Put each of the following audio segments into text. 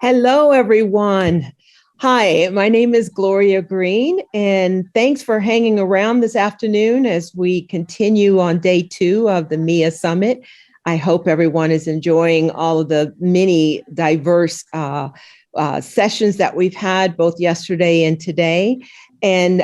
Hello, everyone. Hi, my name is Gloria Green, and thanks for hanging around this afternoon as we continue on day 2 of the MEIEA Summit. I hope everyone is enjoying all of the many diverse sessions that we've had both yesterday and today. And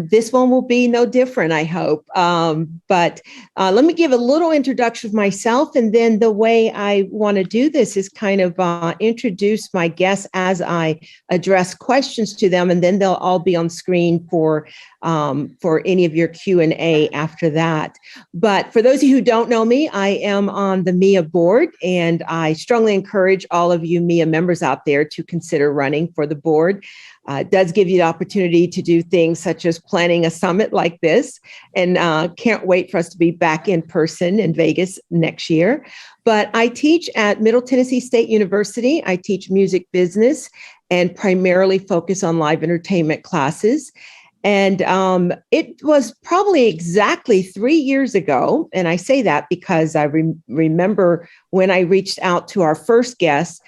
this one will be no different, I hope. But let me give a little introduction of myself. And then the way I want to do this is kind of introduce my guests as I address questions to them. And then they'll all be on screen for any of your Q&A after that. But for those of you who don't know me, I am on the MEIEA board, and I strongly encourage all of you MEIEA members out there to consider running for the board. It does give you the opportunity to do things such as planning a summit like this, and can't wait for us to be back in person in Vegas next year. But I teach at Middle Tennessee State University. I teach music business and primarily focus on live entertainment classes. And it was probably exactly 3 years ago, and I say that because I remember when I reached out to our first guest,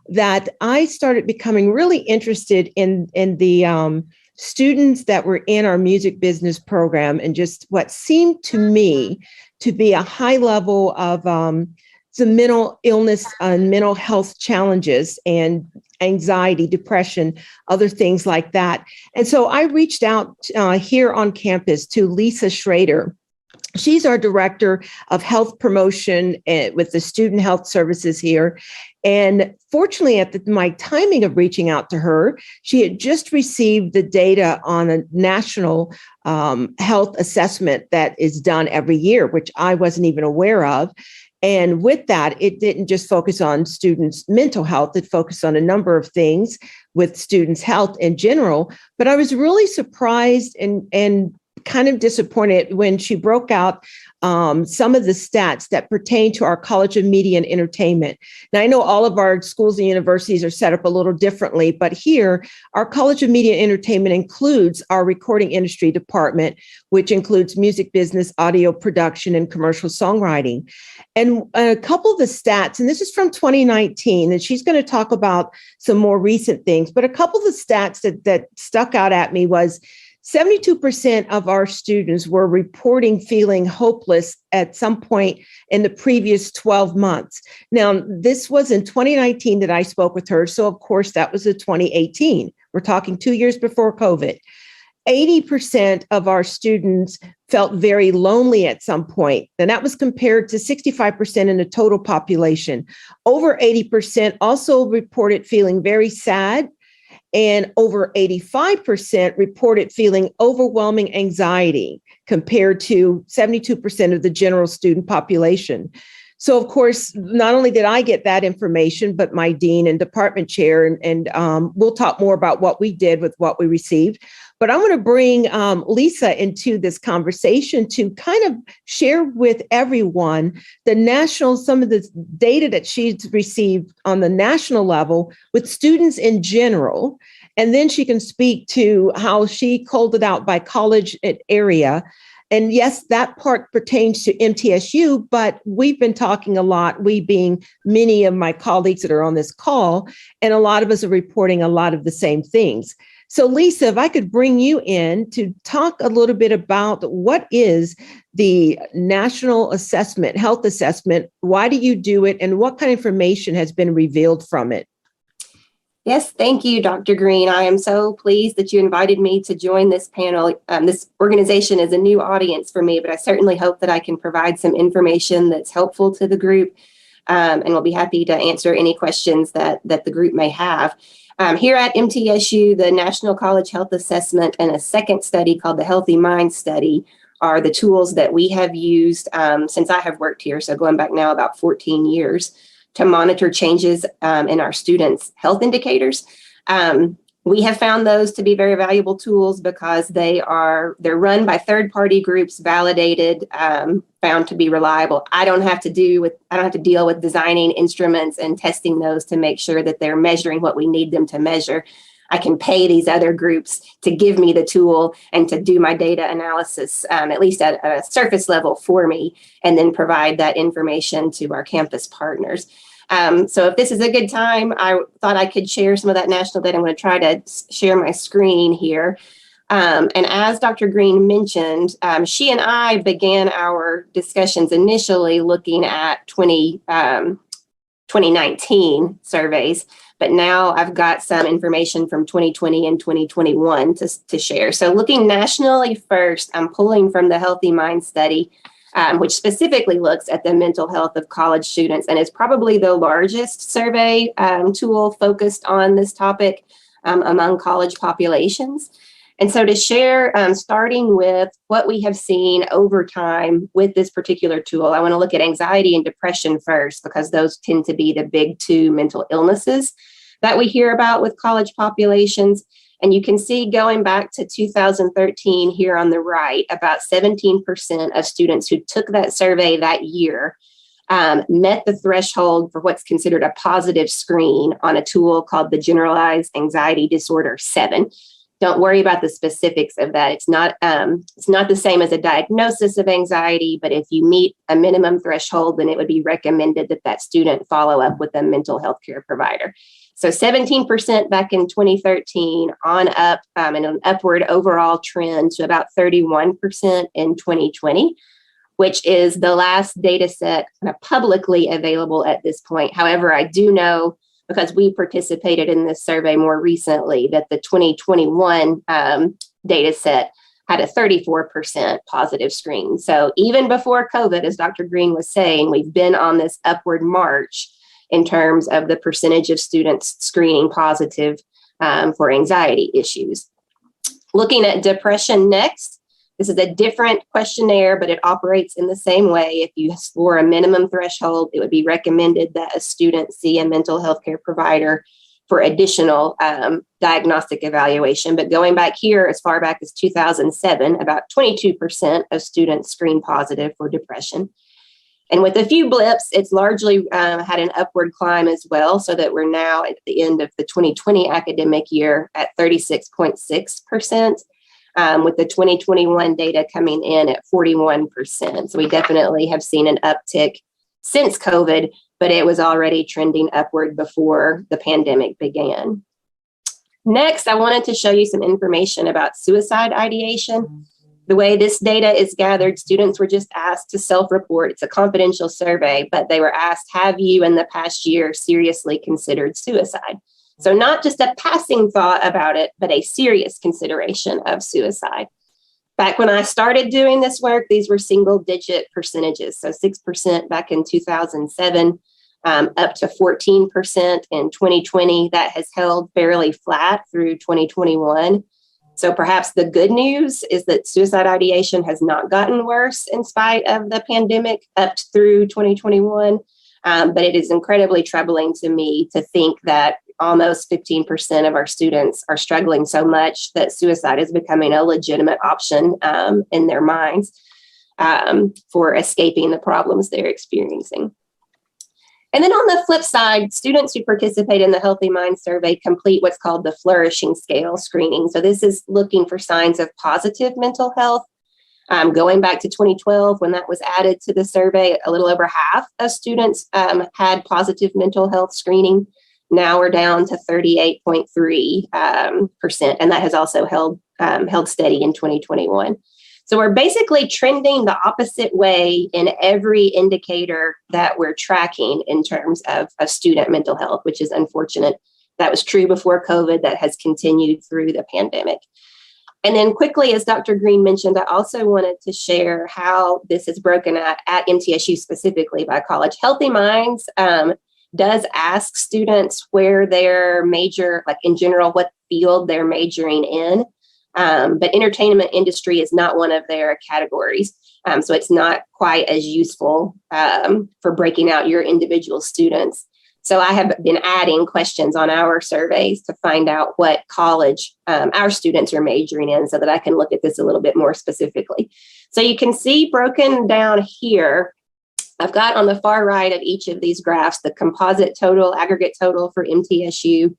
that I started becoming really interested in the students that were in our music business program, and just what seemed to me to be a high level of some mental illness and mental health challenges and anxiety, depression, other things like that. And so I reached out here on campus to Lisa Schrader. She's our director of health promotion with the student health services here. And fortunately, at my timing of reaching out to her, she had just received the data on a national health assessment that is done every year, which I wasn't even aware of. And with that, it didn't just focus on students' mental health, it focused on a number of things with students' health in general. But I was really surprised and kind of disappointed when she broke out some of the stats that pertain to our College of Media and Entertainment. Now, I know all of our schools and universities are set up a little differently, but here, our College of Media and Entertainment includes our recording industry department, which includes music business, audio production, and commercial songwriting. And a couple of the stats, and this is from 2019, and she's going to talk about some more recent things, but a couple of the stats that stuck out at me was 72% of our students were reporting feeling hopeless at some point in the previous 12 months. Now, this was in 2019 that I spoke with her. So, of course, that was 2018. We're talking 2 years before COVID. 80% of our students felt very lonely at some point, and that was compared to 65% in the total population. Over 80% also reported feeling very sad, and over 85% reported feeling overwhelming anxiety compared to 72% of the general student population. So, of course, not only did I get that information, but my dean and department chair, and we'll talk more about what we did with what we received. But I want to bring Lisa into this conversation to kind of share with everyone some of the data that she's received on the national level with students in general. And then she can speak to how she culled it out by college area. And yes, that part pertains to MTSU, but we've been talking a lot, we being many of my colleagues that are on this call, and a lot of us are reporting a lot of the same things. So Lisa, if I could bring you in to talk a little bit about what is the National Assessment, Health Assessment, why do you do it, and what kind of information has been revealed from it? Yes, thank you, Dr. Green. I am so pleased that you invited me to join this panel. This organization is a new audience for me, but I certainly hope that I can provide some information that's helpful to the group, and we'll be happy to answer any questions that the group may have. Here at MTSU, the National College Health Assessment and a second study called the Healthy Mind Study are the tools that we have used since I have worked here, so going back now about 14 years, to monitor changes in our students' health indicators. We have found those to be very valuable tools because they're run by third-party groups, validated, found to be reliable. I don't have to deal with designing instruments and testing those to make sure that they're measuring what we need them to measure. I can pay these other groups to give me the tool and to do my data analysis, at least at a surface level for me, and then provide that information to our campus partners. So if this is a good time, I thought I could share some of that national data. I'm going to try to share my screen here. And as Dr. Green mentioned, she and I began our discussions initially looking at 2019 surveys, but now I've got some information from 2020 and 2021 to share. So looking nationally first, I'm pulling from the Healthy Mind Study, which specifically looks at the mental health of college students and is probably the largest survey tool focused on this topic among college populations. And so to share, starting with what we have seen over time with this particular tool, I want to look at anxiety and depression first, because those tend to be the big two mental illnesses that we hear about with college populations. And you can see going back to 2013 here on the right, about 17% of students who took that survey that year met the threshold for what's considered a positive screen on a tool called the Generalized Anxiety Disorder 7. Don't worry about the specifics of that. It's not the same as a diagnosis of anxiety, but if you meet a minimum threshold, then it would be recommended that that student follow up with a mental health care provider. So 17% back in 2013 on up and an upward overall trend to about 31% in 2020, which is the last data set kind of publicly available at this point. However, I do know, because we participated in this survey more recently, that the 2021 data set had a 34% positive screen. So even before COVID, as Dr. Green was saying, we've been on this upward march in terms of the percentage of students screening positive for anxiety issues. Looking at depression next, this is a different questionnaire, but it operates in the same way. If you score a minimum threshold, it would be recommended that a student see a mental health care provider for additional diagnostic evaluation. But going back here as far back as 2007, about 22% of students screen positive for depression. And with a few blips, it's largely had an upward climb as well, so that we're now at the end of the 2020 academic year at 36.6%. With the 2021 data coming in at 41%. So we definitely have seen an uptick since COVID, but it was already trending upward before the pandemic began. Next, I wanted to show you some information about suicide ideation. The way this data is gathered, students were just asked to self-report. It's a confidential survey, but they were asked, have you in the past year seriously considered suicide? So not just a passing thought about it, but a serious consideration of suicide. Back when I started doing this work, these were single digit percentages. So 6% back in 2007, up to 14% in 2020. That has held fairly flat through 2021. So perhaps the good news is that suicide ideation has not gotten worse in spite of the pandemic up through 2021. But it is incredibly troubling to me to think that almost 15% of our students are struggling so much that suicide is becoming a legitimate option in their minds for escaping the problems they're experiencing. And then on the flip side, students who participate in the Healthy Mind Survey complete what's called the flourishing scale screening. So this is looking for signs of positive mental health. Going back to 2012, when that was added to the survey, a little over half of students had positive mental health screening. Now we're down to 38.3%, and that has also held steady in 2021. So we're basically trending the opposite way in every indicator that we're tracking in terms of student mental health, which is unfortunate. That was true before COVID. That has continued through the pandemic. And then quickly, as Dr. Green mentioned, I also wanted to share how this is broken out at MTSU specifically by college. Healthy Minds does ask students where their major, like in general, what field they're majoring in. But entertainment industry is not one of their categories. So it's not quite as useful for breaking out your individual students. So I have been adding questions on our surveys to find out what college our students are majoring in so that I can look at this a little bit more specifically. So you can see broken down here, I've got on the far right of each of these graphs, the composite total, aggregate total for MTSU.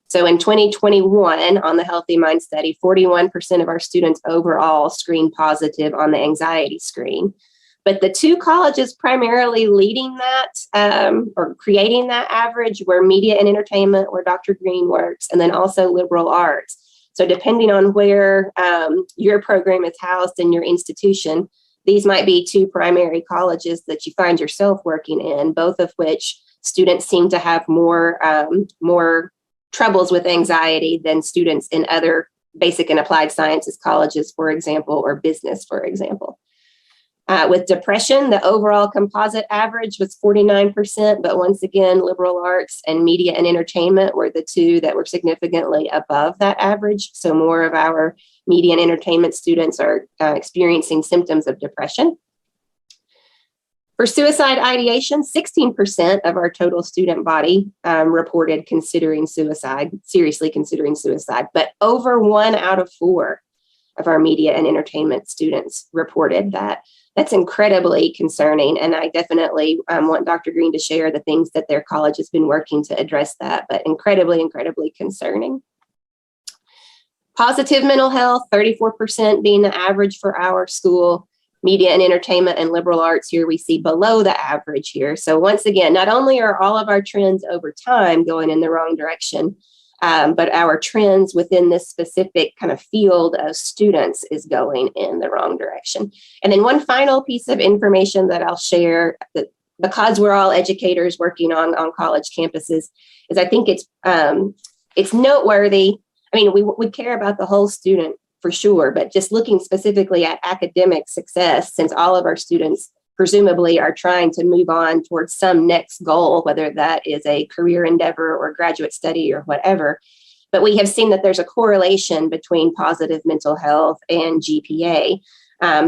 So in 2021, on the Healthy Mind Study, 41% of our students overall screened positive on the anxiety screen. But the two colleges primarily leading that or creating that average were media and entertainment, where Dr. Green works, and then also liberal arts. So depending on where your program is housed in your institution, these might be two primary colleges that you find yourself working in, both of which students seem to have more troubles with anxiety than students in other basic and applied sciences colleges, for example, or business, for example. With depression, the overall composite average was 49%, but once again, liberal arts and media and entertainment were the two that were significantly above that average. So more of our media and entertainment students are experiencing symptoms of depression. For suicide ideation, 16% of our total student body reported considering suicide, seriously considering suicide, but over 1 out of 4 of our media and entertainment students reported that. That's incredibly concerning, and I definitely want Dr. Green to share the things that their college has been working to address that, but incredibly, incredibly concerning. Positive mental health, 34% being the average for our school. Media and entertainment and liberal arts here we see below the average here. So once again, not only are all of our trends over time going in the wrong direction, but our trends within this specific kind of field of students is going in the wrong direction. And then one final piece of information that I'll share, that because we're all educators working on college campuses, is I think it's noteworthy. I mean, we care about the whole student for sure, but just looking specifically at academic success, since all of our students presumably are trying to move on towards some next goal, whether that is a career endeavor or graduate study or whatever. But we have seen that there's a correlation between positive mental health and GPA.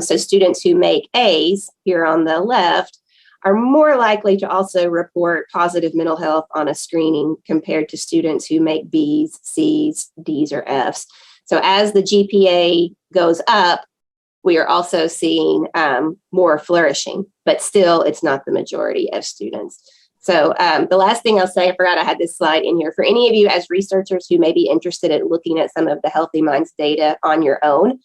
So students who make A's here on the left are more likely to also report positive mental health on a screening compared to students who make B's, C's, D's, or F's. So as the GPA goes up, we are also seeing more flourishing, but still it's not the majority of students. So the last thing I'll say, I forgot I had this slide in here. For any of you as researchers who may be interested in looking at some of the Healthy Minds data on your own,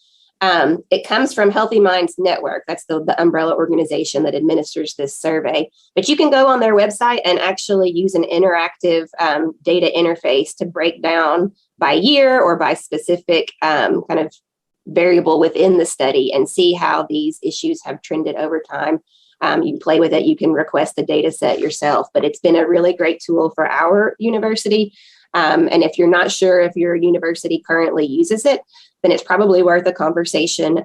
it comes from Healthy Minds Network. That's the umbrella organization that administers this survey. But you can go on their website and actually use an interactive data interface to break down by year or by specific kind of variable within the study and see how these issues have trended over time. You can play with it. You can request the data set yourself, but it's been a really great tool for our university. And if you're not sure if your university currently uses it, then it's probably worth a conversation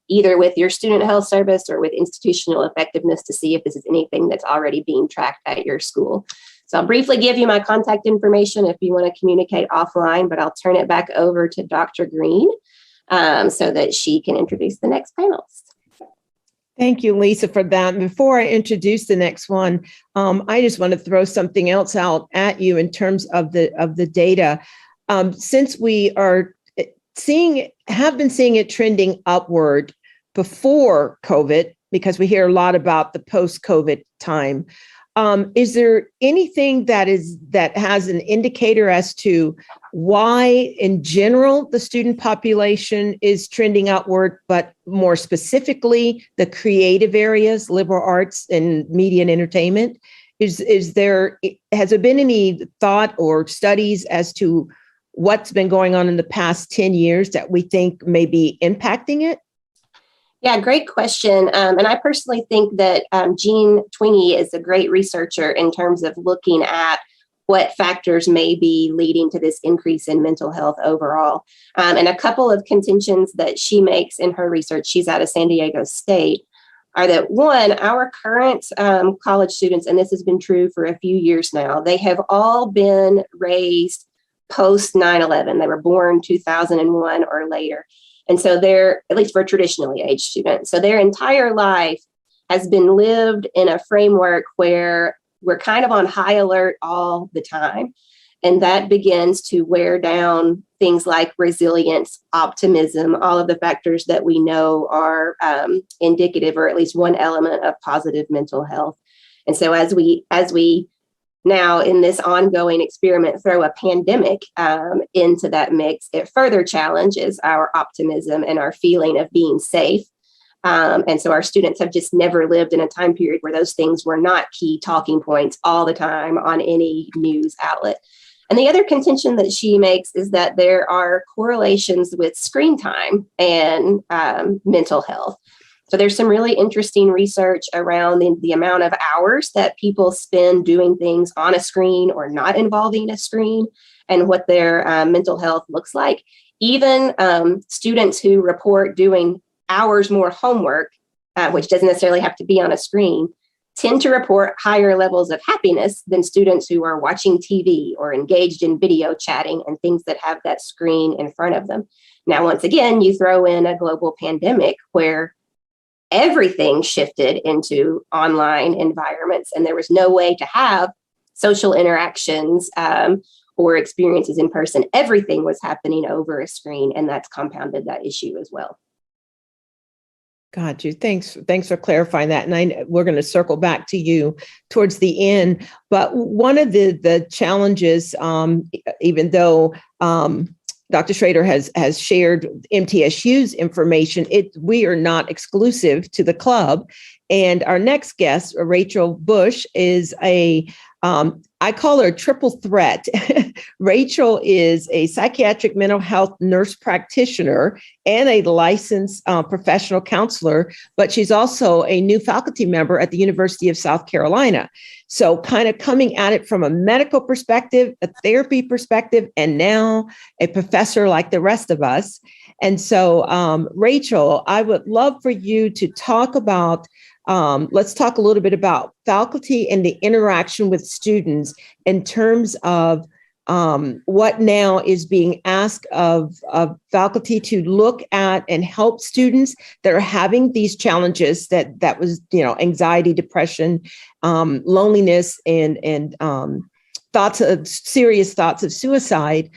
either with your student health service or with institutional effectiveness to see if this is anything that's already being tracked at your school. So I'll briefly give you my contact information if you want to communicate offline, but I'll turn it back over to Dr. Green so that she can introduce the next panelist. Thank you, Lisa, for that. Before I introduce the next one, I just want to throw something else out at you in terms of the data. Since we are have been seeing it trending upward before COVID, because we hear a lot about the post-COVID time. Is there anything that has an indicator as to why, in general, the student population is trending outward, but more specifically, the creative areas, liberal arts and media and entertainment? Has there been any thought or studies as to what's been going on in the past 10 years that we think may be impacting it? Yeah, great question. And I personally think that Jean Twenge is a great researcher in terms of looking at what factors may be leading to this increase in mental health overall. And a couple of contentions that she makes in her research, she's out of San Diego State, are that one, our current college students, and this has been true for a few years now, they have all been raised post 9/11. They were born 2001 or later. And so they're, at least for traditionally aged students, so their entire life has been lived in a framework where we're kind of on high alert all the time. And that begins to wear down things like resilience, optimism, all of the factors that we know are indicative, or at least one element of positive mental health. And so as we now in this ongoing experiment throw a pandemic into that mix, it further challenges our optimism and our feeling of being safe And so our students have just never lived in a time period where those things were not key talking points all the time on any news outlet. And the other contention that she makes is that there are correlations with screen time and mental health. So there's some really interesting research around the amount of hours that people spend doing things on a screen or not involving a screen and what their mental health looks like. Even students who report doing hours more homework, which doesn't necessarily have to be on a screen, tend to report higher levels of happiness than students who are watching TV or engaged in video chatting and things that have that screen in front of them. Now, once again, you throw in a global pandemic where everything shifted into online environments and there was no way to have social interactions or experiences in person. Everything was happening over a screen, and that's compounded that issue as well. Got you. Thanks for clarifying that. And we're going to circle back to you towards the end. But one of the challenges, even though Dr. Schrader has shared MTSU's information, we are not exclusive to the club. And our next guest, Rachel Bush, is I call her a triple threat. Rachel is a psychiatric mental health nurse practitioner and a licensed professional counselor, but she's also a new faculty member at the University of South Carolina. So kind of coming at it from a medical perspective, a therapy perspective, and now a professor like the rest of us. And so, Rachel, I would love for you to talk about let's talk a little bit about faculty and the interaction with students in terms of what now is being asked of faculty to look at and help students that are having these challenges that was, anxiety, depression, loneliness, and serious thoughts of suicide.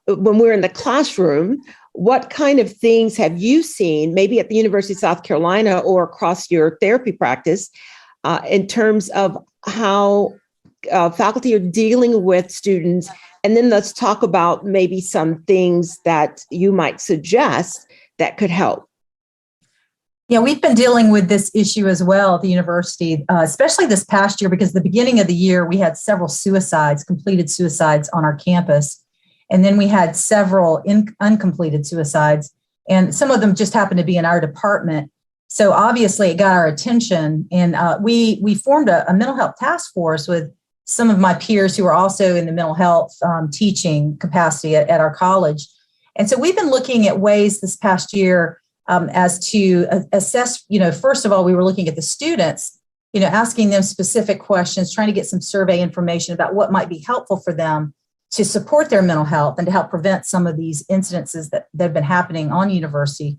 When we're in the classroom, what kind of things have you seen, maybe at the University of South Carolina or across your therapy practice, in terms of how faculty are dealing with students? And then let's talk about maybe some things that you might suggest that could help. Yeah, we've been dealing with this issue as well at the university, especially this past year, because at the beginning of the year, we had several completed suicides on our campus. And then we had several uncompleted suicides, and some of them just happened to be in our department. So obviously it got our attention, and we formed a mental health task force with some of my peers who are also in the mental health teaching capacity at our college. And so we've been looking at ways this past year as to assess, first of all, we were looking at the students, asking them specific questions, trying to get some survey information about what might be helpful for them to support their mental health and to help prevent some of these incidences that have been happening on university.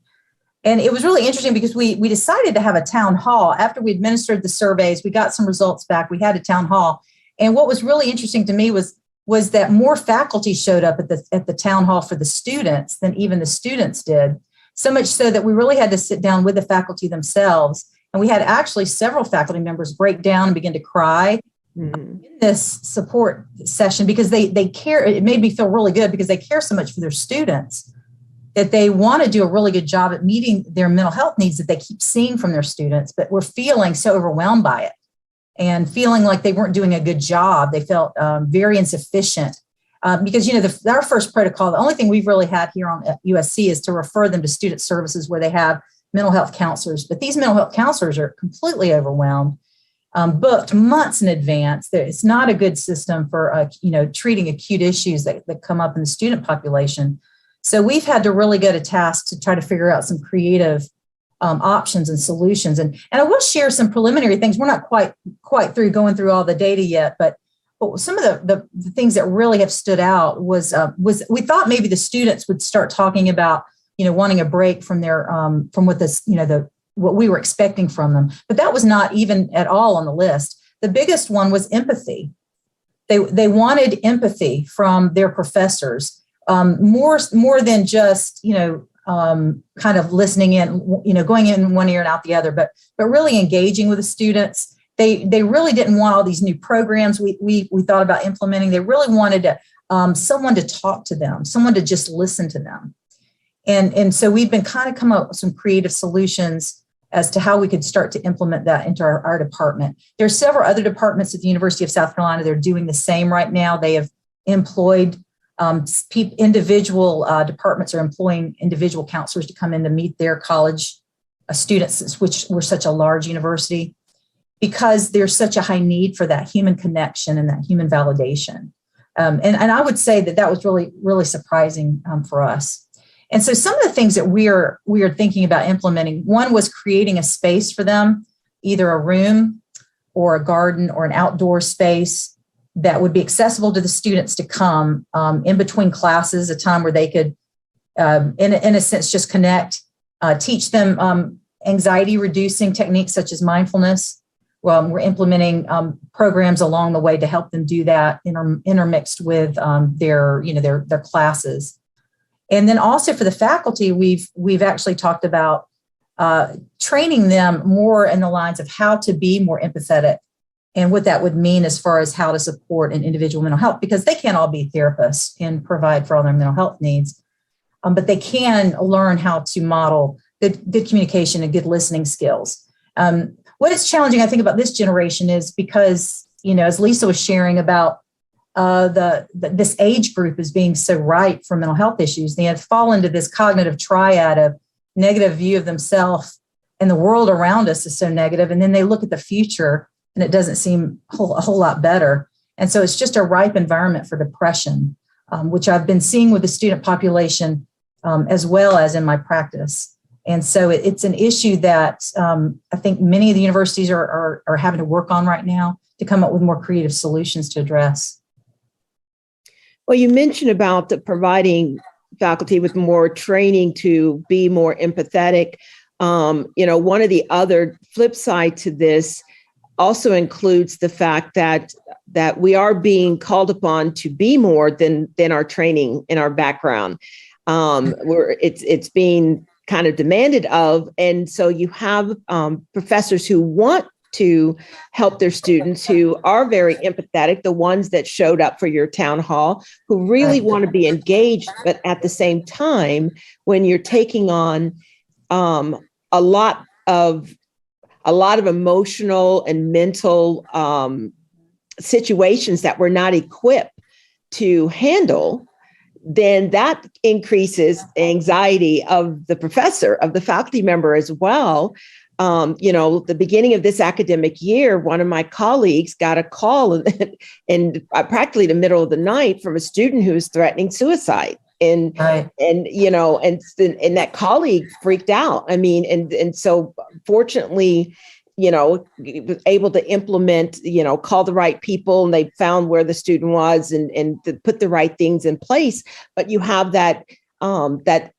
And it was really interesting because we decided to have a town hall. After we administered the surveys, we got some results back. We had a town hall. And what was really interesting to me was that more faculty showed up at the town hall for the students than even the students did. So much so that we really had to sit down with the faculty themselves. And we had actually several faculty members break down and begin to cry in this support session because they care. It made me feel really good because they care so much for their students that they want to do a really good job at meeting their mental health needs that they keep seeing from their students, but were feeling so overwhelmed by it and feeling like they weren't doing a good job. They felt very insufficient because, our first protocol, the only thing we've really had here at USC is to refer them to student services where they have mental health counselors, but these mental health counselors are completely overwhelmed. Booked months in advance. It's not a good system for, treating acute issues that come up in the student population. So we've had to really go to task to try to figure out some creative options and solutions. And I will share some preliminary things. We're not quite through going through all the data yet, but some of the things that really have stood out was we thought maybe the students would start talking about, wanting a break from their from what this, what we were expecting from them. But that was not even at all on the list. The biggest one was empathy. They wanted empathy from their professors, more than just, kind of listening in, going in one ear and out the other, but really engaging with the students. They really didn't want all these new programs we thought about implementing. They really wanted someone to talk to them, someone to just listen to them. And so we've been kind of come up with some creative solutions as to how we could start to implement that into our department. There are several other departments at the University of South Carolina that are doing the same right now. They have employed individual departments are employing individual counselors to come in to meet their college students, which we're such a large university, because there's such a high need for that human connection and that human validation. And I would say that was really, really surprising for us. And so some of the things that we are thinking about implementing, one was creating a space for them, either a room or a garden or an outdoor space that would be accessible to the students to come in between classes, a time where they could, in a sense, just connect, teach them anxiety reducing techniques such as mindfulness. We're implementing programs along the way to help them do that, intermixed with their classes. And then also for the faculty, we've actually talked about training them more in the lines of how to be more empathetic and what that would mean as far as how to support an individual mental health, because they can't all be therapists and provide for all their mental health needs, but they can learn how to model good communication and good listening skills. What is challenging, I think, about this generation is because, as Lisa was sharing about this age group as being so ripe for mental health issues, they have fallen into this cognitive triad of negative view of themselves, and the world around us is so negative. And then they look at the future and it doesn't seem a whole lot better. And so it's just a ripe environment for depression, which I've been seeing with the student population as well as in my practice. And so it's an issue that I think many of the universities are having to work on right now to come up with more creative solutions to address. Well, you mentioned about providing faculty with more training to be more empathetic. One of the other flip side to this also includes the fact that we are being called upon to be more than our training in our background. It's being kind of demanded of, and so you have professors who want to help their students, who are very empathetic, the ones that showed up for your town hall, who really want to be engaged, but at the same time, when you're taking on a lot of emotional and mental situations that we're not equipped to handle, then that increases anxiety of the professor, of the faculty member as well. The beginning of this academic year, one of my colleagues got a call in practically the middle of the night from a student who was threatening suicide. And that colleague freaked out. I mean, and so fortunately, was able to implement, call the right people, and they found where the student was and to put the right things in place. But you have that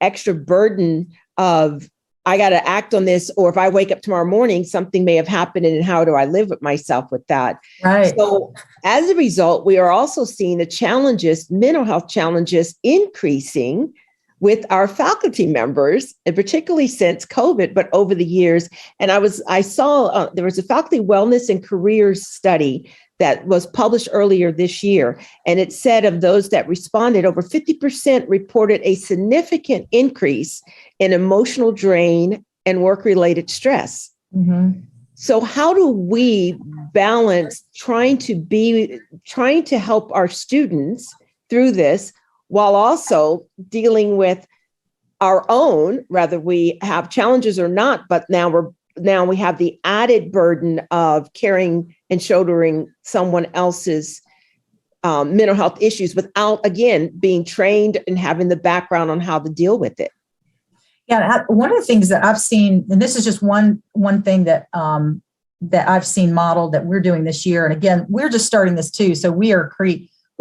extra burden of, I got to act on this, or if I wake up tomorrow morning, something may have happened, and how do I live with myself with that? Right. So as a result, we are also seeing the challenges, mental health challenges, increasing with our faculty members, and particularly since COVID, but over the years. And I saw there was a faculty wellness and careers study that was published earlier this year. And it said of those that responded, over 50% reported a significant increase in emotional drain and work-related stress. Mm-hmm. So how do we balance trying to help our students through this while also dealing with our own, whether we have challenges or not, but now we have the added burden of carrying and shouldering someone else's mental health issues without, again, being trained and having the background on how to deal with it. Yeah, one of the things that I've seen, and this is just one thing that I've seen modeled that we're doing this year. And again, we're just starting this too, so we're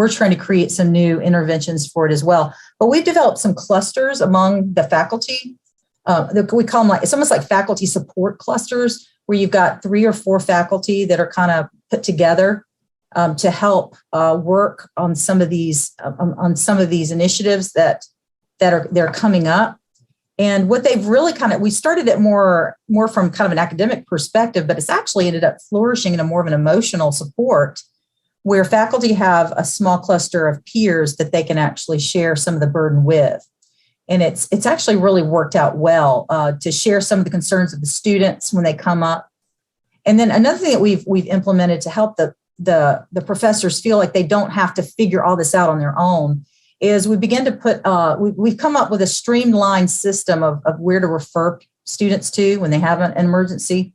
trying to create some new interventions for it as well. But we've developed some clusters among the faculty. We call them it's almost like faculty support clusters, where you've got 3 or 4 faculty that are kind of put together to help work on some of these initiatives that are coming up. And what they've really we started it more from kind of an academic perspective, but it's actually ended up flourishing in a more of an emotional support, where faculty have a small cluster of peers that they can actually share some of the burden with. And it's actually really worked out well to share some of the concerns of the students when they come up. And then another thing that we've implemented to help the professors feel like they don't have to figure all this out on their own is we begin to put, we've come up with a streamlined system of where to refer students to when they have an emergency.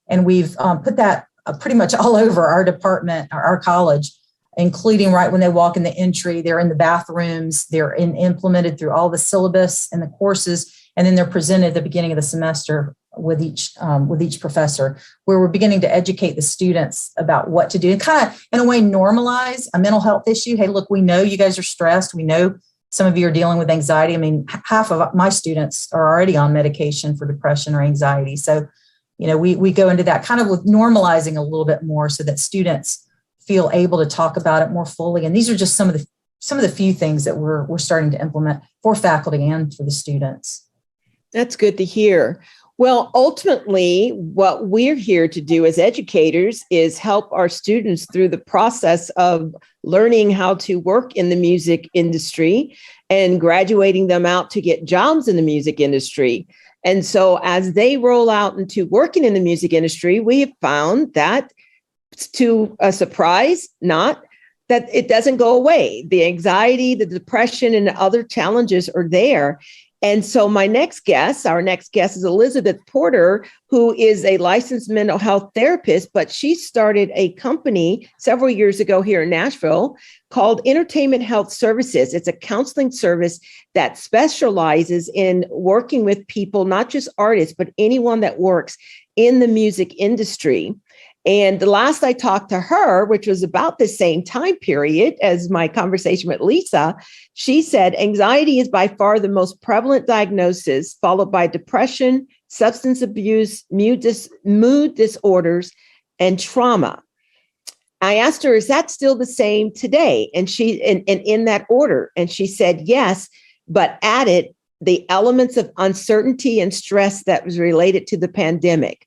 And we've put that pretty much all over our department, our college, including right when they walk in the entry, they're in the bathrooms, they're implemented through all the syllabus and the courses, and then they're presented at the beginning of the semester with each professor, where we're beginning to educate the students about what to do and kind of, in a way, normalize a mental health issue. Hey, look, we know you guys are stressed. We know some of you are dealing with anxiety. I mean, half of my students are already on medication for depression or anxiety. So, we go into that kind of with normalizing a little bit more so that students feel able to talk about it more fully. And these are just some of the few things that we're starting to implement for faculty and for the students. That's good to hear. Well, ultimately, what we're here to do as educators is help our students through the process of learning how to work in the music industry and graduating them out to get jobs in the music industry. And so as they roll out into working in the music industry, we have found that, to a surprise, not that it doesn't go away. The anxiety, the depression, and the other challenges are there. And so our next guest is Elizabeth Porter, who is a licensed mental health therapist, but she started a company several years ago here in Nashville called Entertainment Health Services. It's a counseling service that specializes in working with people, not just artists, but anyone that works in the music industry. And the last I talked to her, which was about the same time period as my conversation with Lisa, she said anxiety is by far the most prevalent diagnosis, followed by depression, substance abuse, mood disorders, and trauma. I asked her, is that still the same today? And she, and in that order. And she said, yes, but added the elements of uncertainty and stress that was related to the pandemic.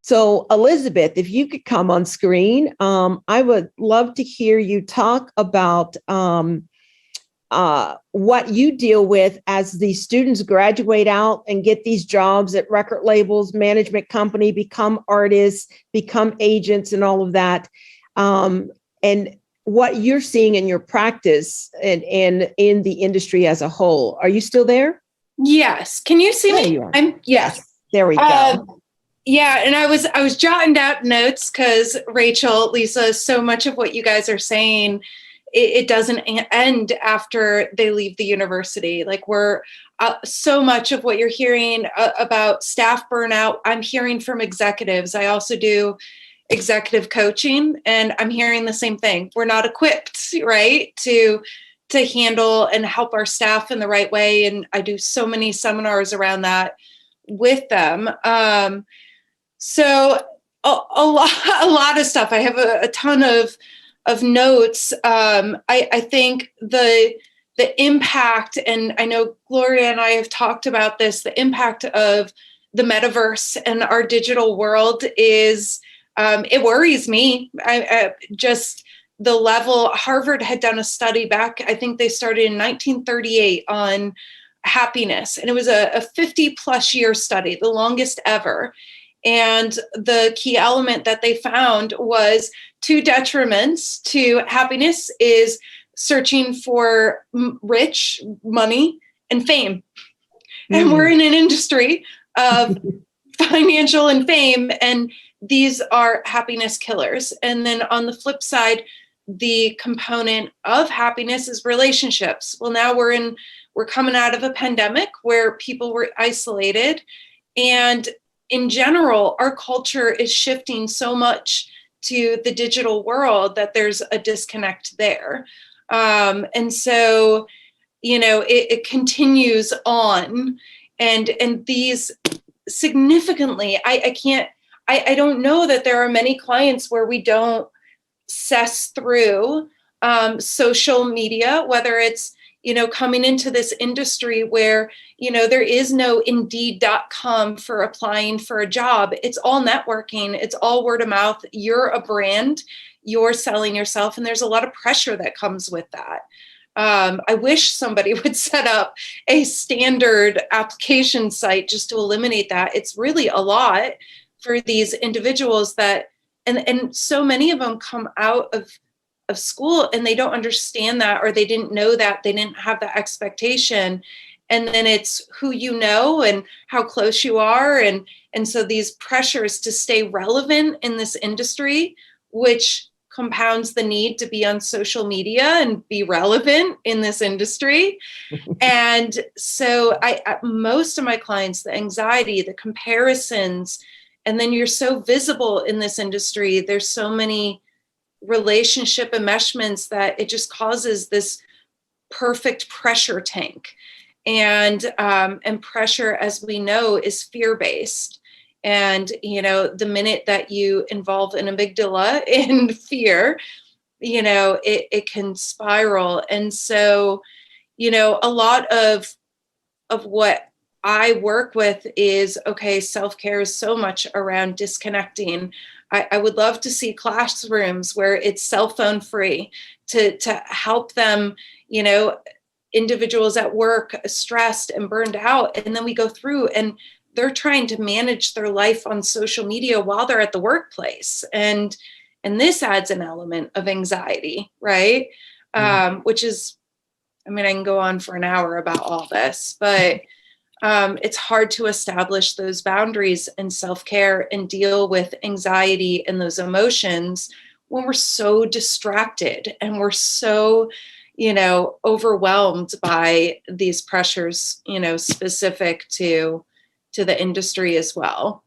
So Elizabeth, if you could come on screen, I would love to hear you talk about what you deal with as the students graduate out and get these jobs at record labels, management company, become artists, become agents, and all of that. And what you're seeing in your practice and in the industry as a whole. Are you still there? Yes. Can you see There me? you are. Yes. There we go. Yeah, and I was jotting down notes because Rachel, Lisa, so much of what you guys are saying, it doesn't end after they leave the university. Like we're so much of what you're hearing about staff burnout, I'm hearing from executives. I also do executive coaching, and I'm hearing the same thing. We're not equipped, right, to handle and help our staff in the right way. And I do so many seminars around that with them. So a lot of stuff. I have a ton of notes. I think the impact, and I know Gloria and I have talked about this, the impact of the metaverse and our digital world is, it worries me. I just the level. Harvard had done a study back, I think they started in 1938 on happiness. And it was a 50 plus year study, the longest ever. And the key element that they found was two detriments to happiness is searching for rich, money, and fame. And we're in an industry of financial and fame, and these are happiness killers. And then on the flip side, the component of happiness is relationships. Well, now we're coming out of a pandemic where people were isolated, and in general, our culture is shifting so much to the digital world that there's a disconnect there. And so, it continues on, and these significantly, I don't know that there are many clients where we don't cess through social media, whether it's, coming into this industry where, there is no Indeed.com for applying for a job. It's all networking. It's all word of mouth. You're a brand, you're selling yourself. And there's a lot of pressure that comes with that. I wish somebody would set up a standard application site just to eliminate that. It's really a lot for these individuals that, and so many of them come out of school and they don't understand that, or they didn't know that, they didn't have that expectation. And then it's who you know and how close you are. And so these pressures to stay relevant in this industry, which compounds the need to be on social media and be relevant in this industry. And so most of my clients, the anxiety, the comparisons, and then you're so visible in this industry, there's so many relationship enmeshments that it just causes this perfect pressure tank. And pressure, as we know, is fear-based. And, the minute that you involve an amygdala in fear, it can spiral. And so, a lot of what I work with is, okay, self-care is so much around disconnecting. I would love to see classrooms where it's cell phone free to help them, individuals at work stressed and burned out. And then we go through and they're trying to manage their life on social media while they're at the workplace. And this adds an element of anxiety, right? Which is, I can go on for an hour about all this, but it's hard to establish those boundaries and self-care and deal with anxiety and those emotions when we're so distracted and we're so, overwhelmed by these pressures, specific to the industry as well.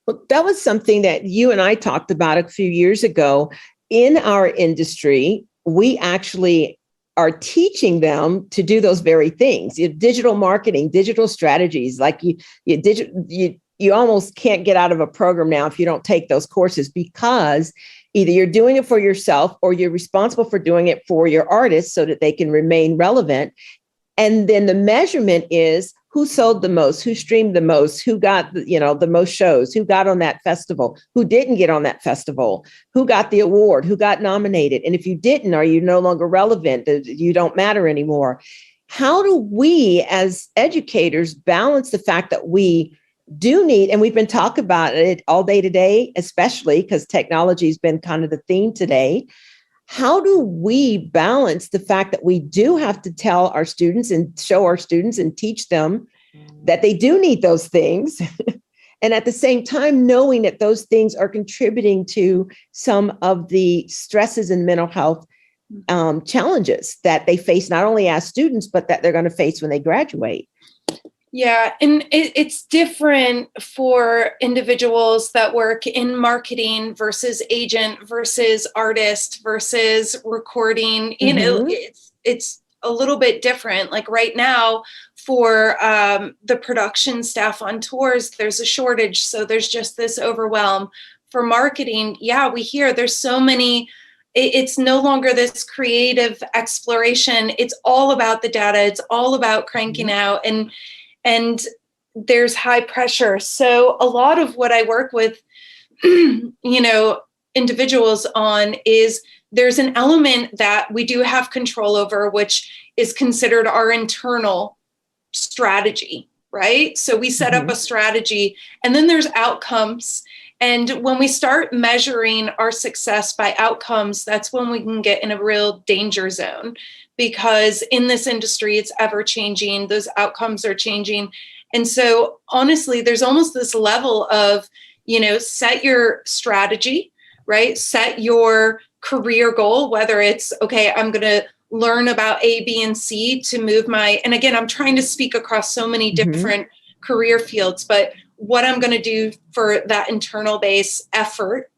Well, that was something that you and I talked about a few years ago. In our industry, we actually are teaching them to do those very things. Digital marketing, digital strategies, like you almost can't get out of a program now if you don't take those courses, because either you're doing it for yourself or you're responsible for doing it for your artists so that they can remain relevant. And then the measurement is who sold the most, who streamed the most, who got the most shows, who got on that festival, who didn't get on that festival, who got the award, who got nominated. And if you didn't, are you no longer relevant? You don't matter anymore. How do we as educators balance the fact that we do need, and we've been talking about it all day today, especially because technology has been kind of the theme today. How do we balance the fact that we do have to tell our students and show our students and teach them that they do need those things, and at the same time knowing that those things are contributing to some of the stresses and mental health challenges that they face, not only as students, but that they're going to face when they graduate? Yeah, and it's different for individuals that work in marketing versus agent versus artist versus recording. It's a little bit different. Like right now for the production staff on tours, there's a shortage. So there's just this overwhelm. For marketing, we hear there's so many. It's no longer this creative exploration. It's all about the data. It's all about cranking out. And there's high pressure. So a lot of what I work with, individuals on is there's an element that we do have control over, which is considered our internal strategy, right? So we set up a strategy, and then there's outcomes. And when we start measuring our success by outcomes, that's when we can get in a real danger zone. Because in this industry, it's ever changing. Those outcomes are changing. And so honestly, there's almost this level of, set your strategy, right? Set your career goal, whether it's, okay, I'm going to learn about A, B, and C to move and again, I'm trying to speak across so many different career fields, but what I'm going to do for that internal base effort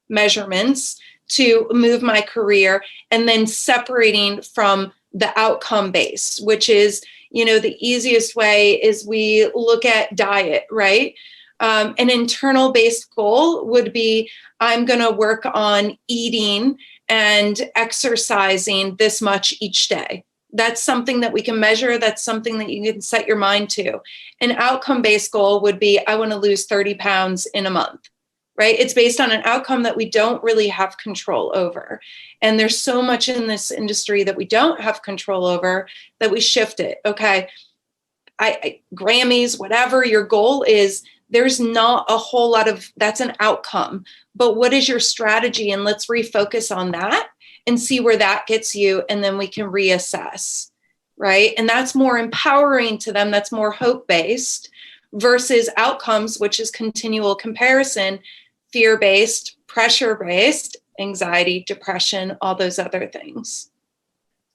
measurements to move my career, and then separating from the outcome base, which is, the easiest way is we look at diet, right? An internal based goal would be, I'm going to work on eating and exercising this much each day. That's something that we can measure. That's something that you can set your mind to. An outcome based goal would be, I want to lose 30 pounds in a month. right? It's based on an outcome that we don't really have control over. And there's so much in this industry that we don't have control over that we shift it. Okay, Grammys, whatever your goal is, there's not a whole lot of, that's an outcome. But what is your strategy? And let's refocus on that and see where that gets you. And then we can reassess, right? And that's more empowering to them. That's more hope-based versus outcomes, which is continual comparison, fear-based, pressure-based, anxiety, depression, all those other things.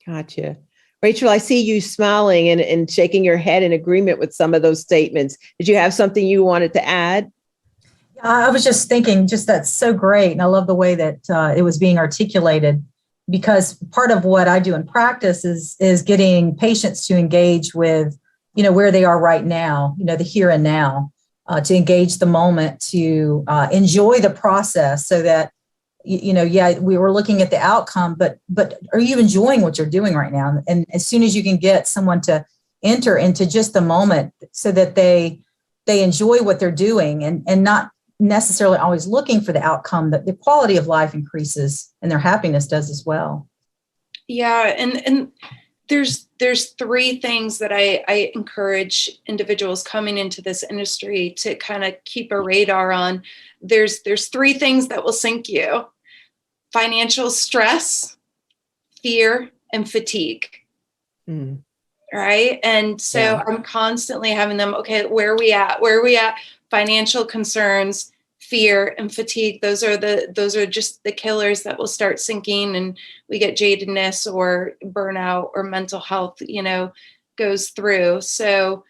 Gotcha. Rachel, I see you smiling and shaking your head in agreement with some of those statements. Did you have something you wanted to add? I was just thinking, that's so great. And I love the way that it was being articulated, because part of what I do in practice is getting patients to engage with, where they are right now, the here and now, to engage the moment, to enjoy the process so that, we were looking at the outcome, but are you enjoying what you're doing right now? And as soon as you can get someone to enter into just the moment so that they enjoy what they're doing and not necessarily always looking for the outcome, that the quality of life increases and their happiness does as well. Yeah. And there's three things that I encourage individuals coming into this industry to kind of keep a radar on. There's three things that will sink you: financial stress, fear, and fatigue. Right. And so I'm constantly having them, okay, where are we at? Financial concerns, fear, and fatigue. Those are just the killers that will start sinking, and we get jadedness or burnout or mental health, goes through. So,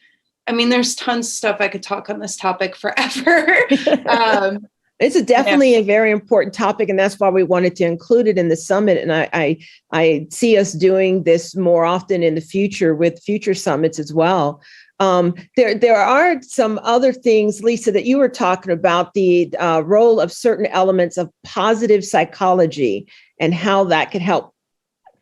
I mean, there's tons of stuff I could talk on this topic forever. It's definitely a very important topic, and that's why we wanted to include it in the summit. And I see us doing this more often in the future with future summits as well. There are some other things, Lisa, that you were talking about, the role of certain elements of positive psychology and how that could help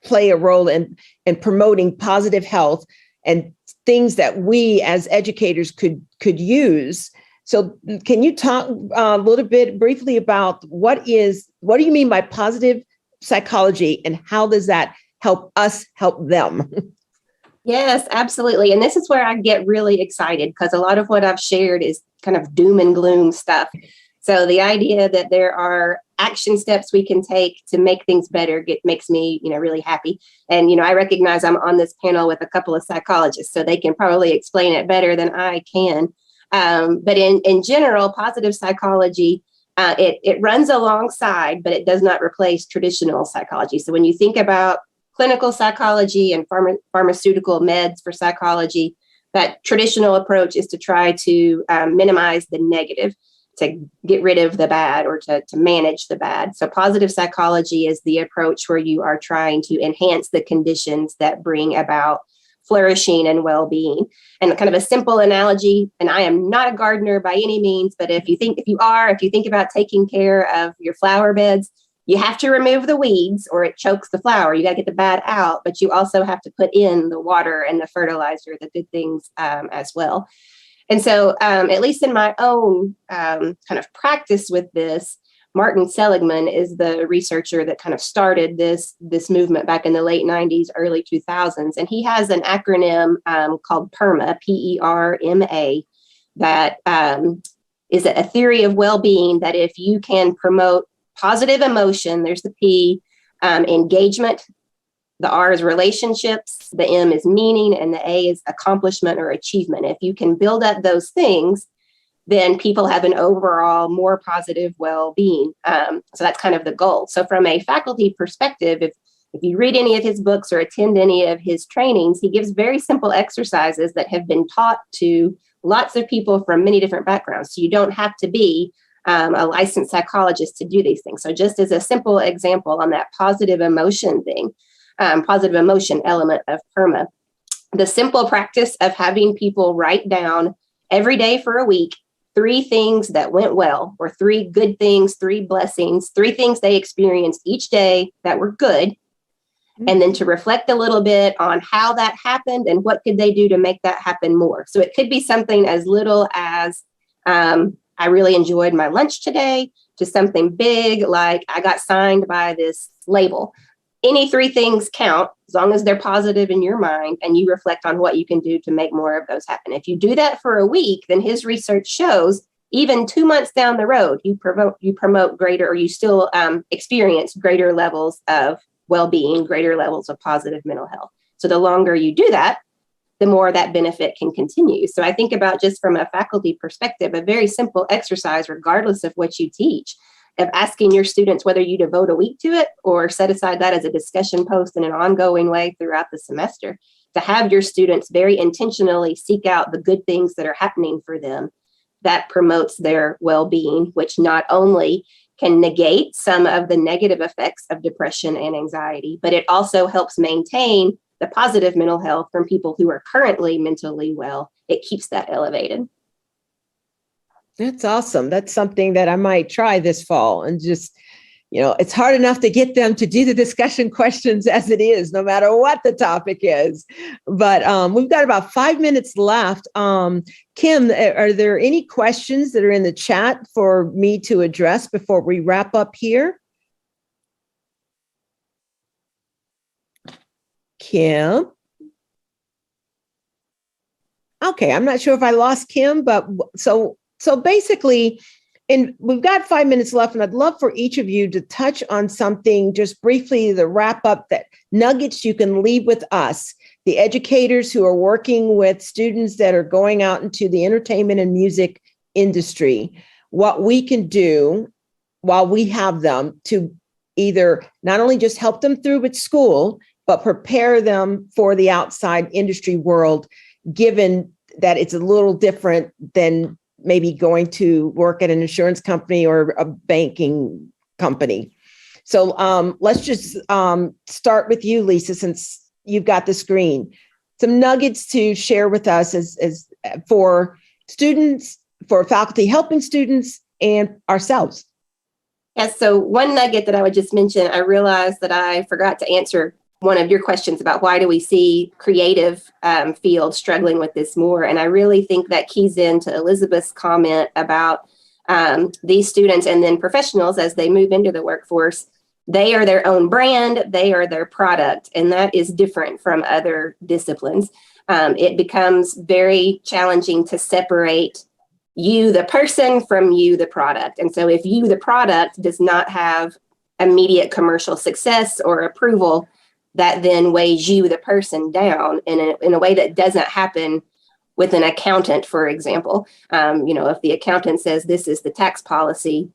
play a role in promoting positive health and things that we as educators could use. So can you talk a little bit briefly about what do you mean by positive psychology, and how does that help us help them? Yes, absolutely. And this is where I get really excited, because a lot of what I've shared is kind of doom and gloom stuff. So the idea that there are action steps we can take to make things better makes me, really happy. And, I recognize I'm on this panel with a couple of psychologists, so they can probably explain it better than I can. But in general, positive psychology, it runs alongside, but it does not replace traditional psychology. So when you think about clinical psychology and pharmaceutical meds for psychology, that traditional approach is to try to minimize the negative, to get rid of the bad, or to manage the bad. So positive psychology is the approach where you are trying to enhance the conditions that bring about flourishing and well-being. And kind of a simple analogy, and I am not a gardener by any means, but if you think about taking care of your flower beds, you have to remove the weeds or it chokes the flower. You got to get the bad out, but you also have to put in the water and the fertilizer, the good things as well. And so at least in my own kind of practice with this, Martin Seligman is the researcher that kind of started this movement back in the late 90s, early 2000s. And he has an acronym called PERMA, P-E-R-M-A, that is a theory of well-being that if you can promote positive emotion, there's the P, engagement, the R is relationships, the M is meaning, and the A is accomplishment or achievement. If you can build up those things, then people have an overall more positive well-being. So that's kind of the goal. So from a faculty perspective, if you read any of his books or attend any of his trainings, he gives very simple exercises that have been taught to lots of people from many different backgrounds. So you don't have to be a licensed psychologist to do these things. So just as a simple example on that positive emotion thing, positive emotion element of PERMA, the simple practice of having people write down every day for a week 3 things that went well, or 3 good things, 3 blessings, 3 things they experienced each day that were good. And then to reflect a little bit on how that happened and what could they do to make that happen more. So it could be something as little as, I really enjoyed my lunch today, to something big like I got signed by this label. Any three things count as long as they're positive in your mind and you reflect on what you can do to make more of those happen. If you do that for a week, then his research shows even 2 months down the road, you promote greater, or you still experience greater levels of well-being, greater levels of positive mental health. So the longer you do that, the more that benefit can continue. So I think about, just from a faculty perspective, a very simple exercise, regardless of what you teach, of asking your students whether you devote a week to it or set aside that as a discussion post in an ongoing way throughout the semester, to have your students very intentionally seek out the good things that are happening for them. That promotes their well-being, which not only can negate some of the negative effects of depression and anxiety, but it also helps maintain the positive mental health from people who are currently mentally well. It keeps that elevated. That's awesome. That's something that I might try this fall, and just, it's hard enough to get them to do the discussion questions as it is, no matter what the topic is. But we've got about 5 minutes left. Kim, are there any questions that are in the chat for me to address before we wrap up here? Kim? Okay, I'm not sure if I lost Kim, but so basically, and we've got 5 minutes left, and I'd love for each of you to touch on something just briefly, the wrap up, that nuggets you can leave with us, the educators who are working with students that are going out into the entertainment and music industry, what we can do while we have them to either not only just help them through with school, but prepare them for the outside industry world, given that it's a little different than maybe going to work at an insurance company or a banking company. So let's just start with you, Lisa, since you've got the screen. Some nuggets to share with us as for students, for faculty helping students, and ourselves. Yes, so one nugget that I would just mention, I realized that I forgot to answer one of your questions about why do we see creative fields struggling with this more. And I really think that keys into Elizabeth's comment about these students and then professionals as they move into the workforce. They are their own brand, they are their product, and that is different from other disciplines. It becomes very challenging to separate you, the person, from you, the product. And so if you, the product, does not have immediate commercial success or approval, that then weighs you, the person, down in a way that doesn't happen with an accountant, for example. If the accountant says this is the tax policy,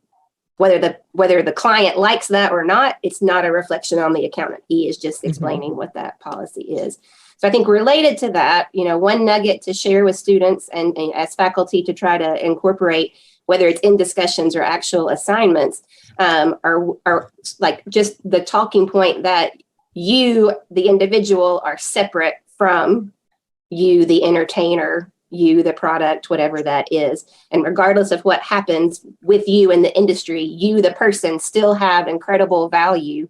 whether the client likes that or not, it's not a reflection on the accountant. He is just explaining what that policy is. So I think related to that, one nugget to share with students and as faculty to try to incorporate, whether it's in discussions or actual assignments, are like just the talking point that you, the individual, are separate from you, the entertainer, you, the product, whatever that is. And regardless of what happens with you in the industry, you, the person, still have incredible value.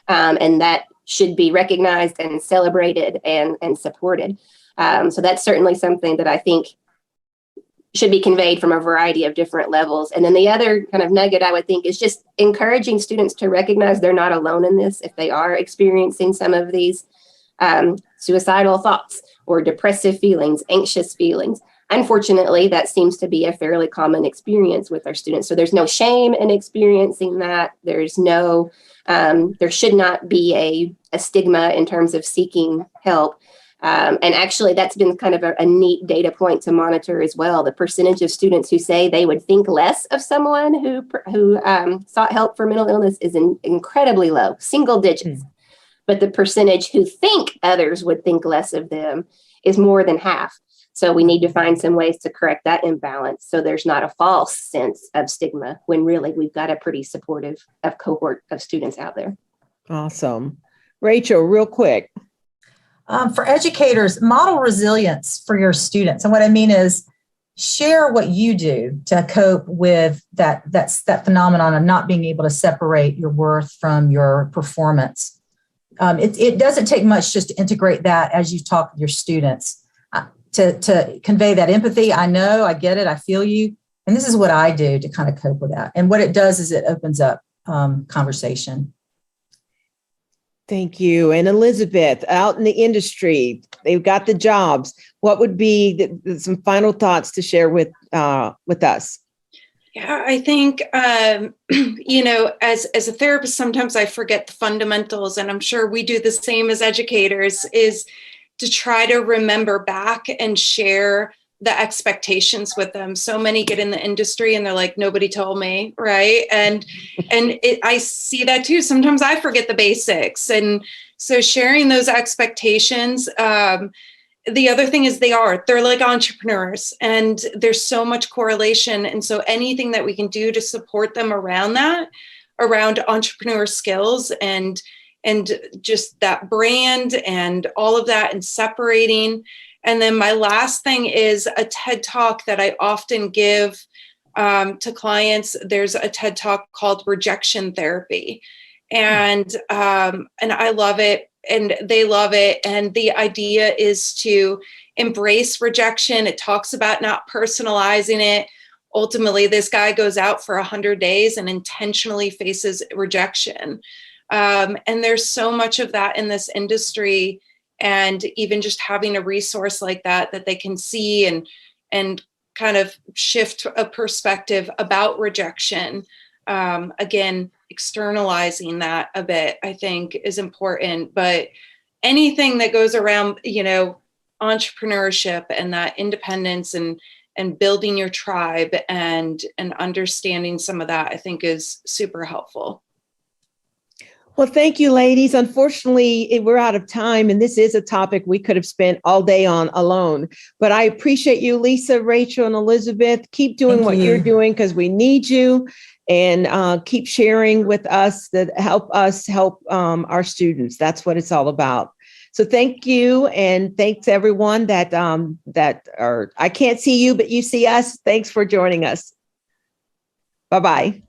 And that should be recognized and celebrated and supported. So that's certainly something that I think should be conveyed from a variety of different levels. And then the other kind of nugget I would think is just encouraging students to recognize they're not alone in this if they are experiencing some of these suicidal thoughts or depressive feelings, anxious feelings. Unfortunately, that seems to be a fairly common experience with our students. So there's no shame in experiencing that. There's no, there should not be a stigma in terms of seeking help. And actually, that's been kind of a neat data point to monitor as well. The percentage of students who say they would think less of someone who sought help for mental illness is incredibly low, single digits. But the percentage who think others would think less of them is more than half. So we need to find some ways to correct that imbalance so there's not a false sense of stigma when really we've got a pretty supportive cohort of students out there. Awesome. Rachel, real quick. For educators, model resilience for your students. And what I mean is share what you do to cope with that phenomenon of not being able to separate your worth from your performance. It doesn't take much just to integrate that as you talk with your students to convey that empathy. I know, I get it, I feel you. And this is what I do to kind of cope with that. And what it does is it opens up conversation. Thank you. And Elizabeth, out in the industry, they've got the jobs. What would be some final thoughts to share with us? Yeah, I think, you know, as a therapist, sometimes I forget the fundamentals, and I'm sure we do the same as educators, is to try to remember back and share the expectations with them. So many get in the industry and they're like, nobody told me, right? And I see that too. Sometimes I forget the basics. And so sharing those expectations, the other thing is they're like entrepreneurs, and there's so much correlation. And so anything that we can do to support them around that, around entrepreneur skills and just that brand and all of that, and separating. And then my last thing is a TED Talk that I often give to clients. There's a TED Talk called Rejection Therapy. And I love it, and they love it. And the idea is to embrace rejection. It talks about not personalizing it. Ultimately, this guy goes out for 100 days and intentionally faces rejection. And there's so much of that in this industry. And even just having a resource like that they can see and kind of shift a perspective about rejection. Again, externalizing that a bit, I think, is important. But anything that goes around, you know, entrepreneurship and that independence and building your tribe and understanding some of that, I think, is super helpful. Well, thank you, ladies. Unfortunately, we're out of time, and this is a topic we could have spent all day on alone. But I appreciate you, Lisa, Rachel, and Elizabeth. Keep doing what you're doing, because we need you, and keep sharing with us that help us help our students. That's what it's all about. So thank you, and thanks everyone that I can't see you, but you see us. Thanks for joining us. Bye-bye.